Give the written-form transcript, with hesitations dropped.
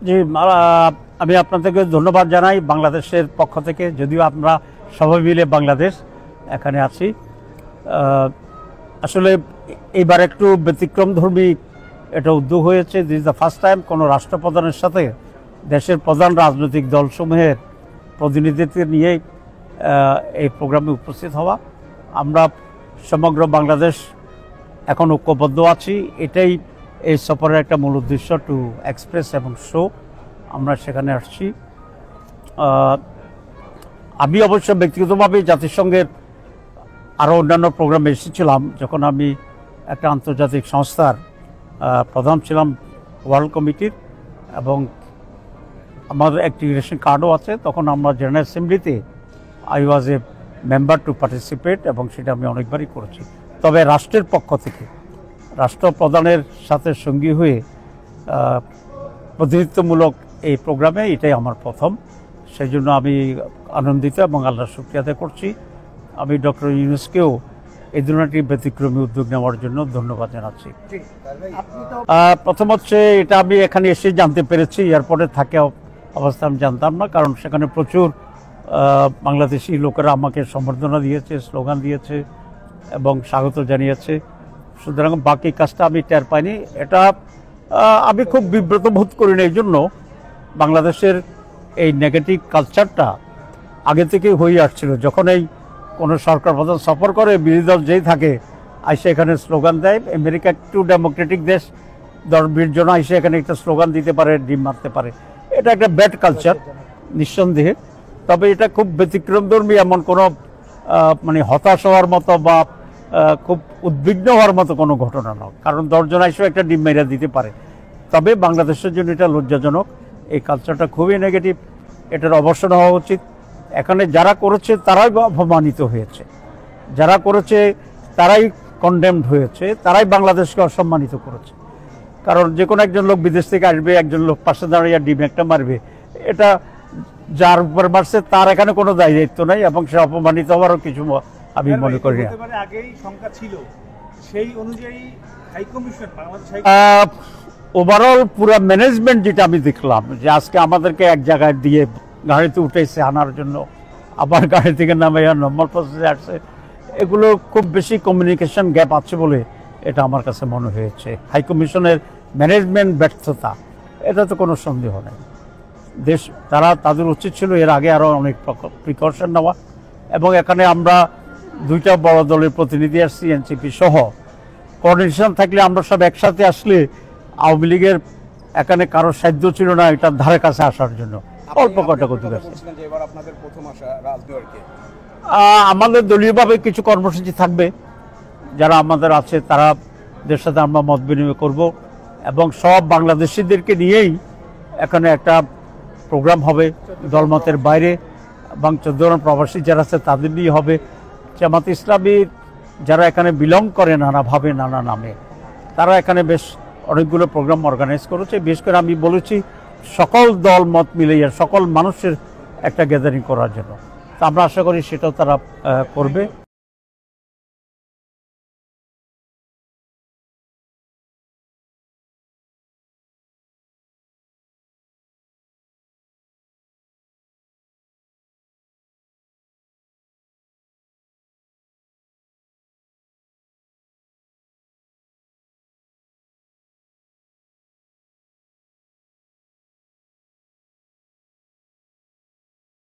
জি, আমি আপনাদেরকে ধন্যবাদ জানাই বাংলাদেশের পক্ষ থেকে, যদিও আমরা সবাই মিলে বাংলাদেশ এখানে আছি। আসলে এইবার একটু ব্যতিক্রমধর্মী এটা উদ্যোগ হয়েছে। This is the first time কোনো রাষ্ট্রপ্রধানের সাথে দেশের প্রধান রাজনৈতিক দলসমূহের প্রতিনিধিত্ব নিয়ে এই প্রোগ্রামে উপস্থিত হওয়া। আমরা সমগ্র বাংলাদেশ এখন ঐক্যবদ্ধ আছি, এটাই এই সফরের একটা মূল উদ্দেশ্য, টু এক্সপ্রেস এবং শো আমরা সেখানে আসছি। আমি অবশ্য ব্যক্তিগতভাবে জাতিসংঘের আরও অন্যান্য প্রোগ্রামে এসেছিলাম যখন আমি একটা আন্তর্জাতিক সংস্থার প্রধান ছিলাম, ওয়ার্ল্ড কমিটির, এবং আমার অ্যাক্টিভিটেশন কার্ডও আছে। তখন আমরা জেনারেল অ্যাসেম্বলিতে I was a member to participate, এবং সেটা আমি অনেকবারই করেছি। তবে রাষ্ট্রের পক্ষ থেকে রাষ্ট্রপ্রধানের সাথে সঙ্গী হয়ে প্রতিনিধিত্বমূলক এই প্রোগ্রামে এটাই আমার প্রথম। সেই জন্য আমি আনন্দিত এবং আল্লাহর শুকরিয়া আদায় করছি। আমি ডক্টর ইউনূসকেও এই ধরনের একটি ব্যতিক্রমী উদ্যোগ নেওয়ার জন্য ধন্যবাদ জানাচ্ছি। প্রথম হচ্ছে, এটা আমি এখানে এসে জানতে পেরেছি, এয়ারপোর্টে থাকে অবস্থা আমি জানতাম না, কারণ সেখানে প্রচুর বাংলাদেশি লোকেরা আমাকে সম্বর্ধনা দিয়েছে, স্লোগান দিয়েছে এবং স্বাগত জানিয়েছে। সুতরাং বাকি কাজটা আমি টের পাইনি। এটা আমি খুব বিব্রত বোধ করি না। এই জন্য বাংলাদেশের এই নেগেটিভ কালচারটা আগে থেকেই হয়ে আসছিল। যখন এই কোনো সরকার প্রধান সফর করে, বিরোধী দল যেই থাকে আইসে এখানে স্লোগান দেয়। আমেরিকা একটু ডেমোক্রেটিক দেশ, 10-20 জন আইসে এখানে একটা স্লোগান দিতে পারে, ডিম মারতে পারে। এটা একটা ব্যাড কালচার নিঃসন্দেহে। তবে এটা খুব ব্যতিক্রমধর্মী, এমন কোনো মানে হতাশ হওয়ার মতো বা খুব উদ্বিগ্ন হওয়ার মতো কোনো ঘটনা নয়, কারণ 10 জন আইসেও একটা ডিম মেরা দিতে পারে। তবে বাংলাদেশের জন্য এটা লজ্জাজনক, এই কালচারটা খুবই নেগেটিভ, এটার অবসান হওয়া উচিত। এখানে যারা করেছে তারাই অপমানিত হয়েছে, যারা করেছে তারাই কন্ডেমড হয়েছে, তারাই বাংলাদেশকে অসম্মানিত করেছে। কারণ যে কোনো একজন লোক বিদেশ থেকে আসবে, একজন লোক পাশে দাঁড়িয়ে ডিম একটা মারবে, এটা যার উপর মারছে তার এখানে কোনো দায়িত্ব নাই, এবং সে অপমানিত হওয়ারও কিছু আমি মনে করি না। ওভারঅল পুরো ম্যানেজমেন্ট যেটা আমি দেখলাম, যে আজকে আমাদেরকে এক জায়গায় দিয়ে গাড়িতে উঠেছে আনার জন্য, আবার গাড়ি থেকে নামে নর্মাল প্রসেসে আসছে, এগুলো খুব বেশি কমিউনিকেশন গ্যাপ আছে বলে এটা আমার কাছে মনে হয়েছে। হাই কমিশনের ম্যানেজমেন্ট ব্যর্থতা, এটা তো কোনো সন্দেহ নেই। তাদের উচিত ছিল এর আগে আরও অনেক প্রিকশন নেওয়া। এবং এখানে আমরা 2টা বড় দলের প্রতিনিধি আসছি, এনসিপি সহ। কোঅর্ডিনেশন থাকলে আমরা সব একসাথে আসলে আওয়ামী লীগের এখানে কারো সাধ্য ছিল না এটার ধারে কাছে আসার জন্য। অল্প কটা কৌতুক আছে। আমাদের দলীয়ভাবে কিছু কর্মসূচি থাকবে, যারা আমাদের আছে তারাদের সাথে আমরা মত বিনিময় করব, এবং সব বাংলাদেশিদেরকে নিয়েই এখানে একটা প্রোগ্রাম হবে দলমতের বাইরে, এবং 14 জন প্রবাসী যারা আছে তাদের নিয়ে হবে। জামাত ইসলামী যারা এখানে বিলং করে নানাভাবে নানা নামে, তারা এখানে বেশ অনেকগুলো প্রোগ্রাম অর্গানাইজ করেছে। বিশেষ করে আমি বলেছি সকল দল মত মিলিয়ে সকল মানুষের একটা গ্যাদারিং করার জন্য। তা আমরা আশা করি সেটাও তারা করবে।